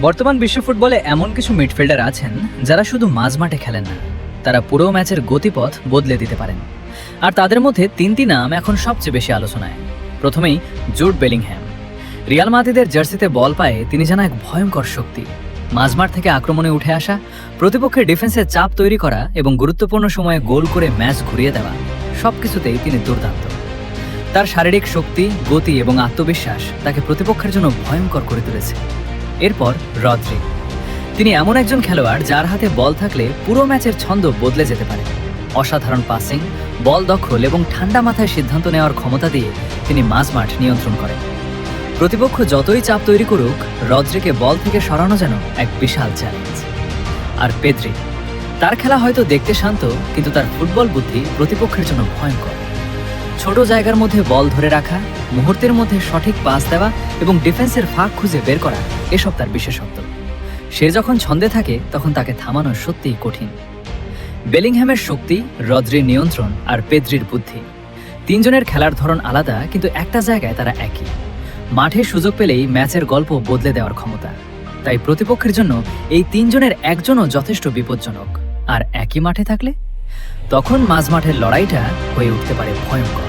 বর্তমান বিশ্ব ফুটবলে এমন কিছু মিডফিল্ডার আছেন যারা শুধু মাঝমাঠে খেলেন না, তারা পুরো ম্যাচের গতিপথ বদলে দিতে পারেন। আর তাদের মধ্যে তিনটি নাম এখন সবচেয়ে বেশি আলোচনায়। প্রথমেই জুড বেলিংহ্যাম। রিয়াল মাদ্রিদের জার্সিতে বল পায়ে তিনি যেন এক ভয়ঙ্কর শক্তি। মাঝমাঠ থেকে আক্রমণে উঠে আসা, প্রতিপক্ষের ডিফেন্সে চাপ তৈরি করা এবং গুরুত্বপূর্ণ সময়ে গোল করে ম্যাচ ঘুরিয়ে দেওয়া, সবকিছুতেই তিনি দুর্দান্ত। তার শারীরিক শক্তি, গতি এবং আত্মবিশ্বাস তাকে প্রতিপক্ষের জন্য ভয়ঙ্কর করে তুলেছে। এরপর রদ্রি। তিনি এমন একজন খেলোয়াড় যার হাতে বল থাকলে পুরো ম্যাচের ছন্দ বদলে যেতে পারে। অসাধারণ পাসিং, বল দখল এবং ঠান্ডা মাথায় সিদ্ধান্ত নেওয়ার ক্ষমতা দিয়ে তিনি মাঝমাঠ নিয়ন্ত্রণ করেন। প্রতিপক্ষ যতই চাপ তৈরি করুক, রদ্রিকে বল থেকে সরানো যেন এক বিশাল চ্যালেঞ্জ। আর পেদ্রি, তার খেলা হয়তো দেখতে শান্ত, কিন্তু তার ফুটবল বুদ্ধি প্রতিপক্ষের জন্য ভয়ঙ্কর। ছোট জায়গার মধ্যে বল ধরে রাখা, মুহূর্তের মধ্যে সঠিক পাস দেওয়া এবং ডিফেন্সের ফাঁক খুঁজে বের করা, এসব তার বিশেষত্ব। সে যখন ছন্দে থাকে তখন তাকে থামানো সত্যিই কঠিন। বেলিংহ্যামের শক্তি, রদ্রির নিয়ন্ত্রণ আর পেদ্রির বুদ্ধি, তিনজনের খেলার ধরন আলাদা, কিন্তু একটা জায়গায় তারা একই। মাঠে সুযোগ পেলেই ম্যাচের গল্প বদলে দেওয়ার ক্ষমতা। তাই প্রতিপক্ষের জন্য এই তিনজনের একজনও যথেষ্ট বিপজ্জনক। আর একই মাঠে থাকলে তখন মাঝমাঠের লড়াইটা হয়ে উঠতে পারে ভয়ঙ্কর।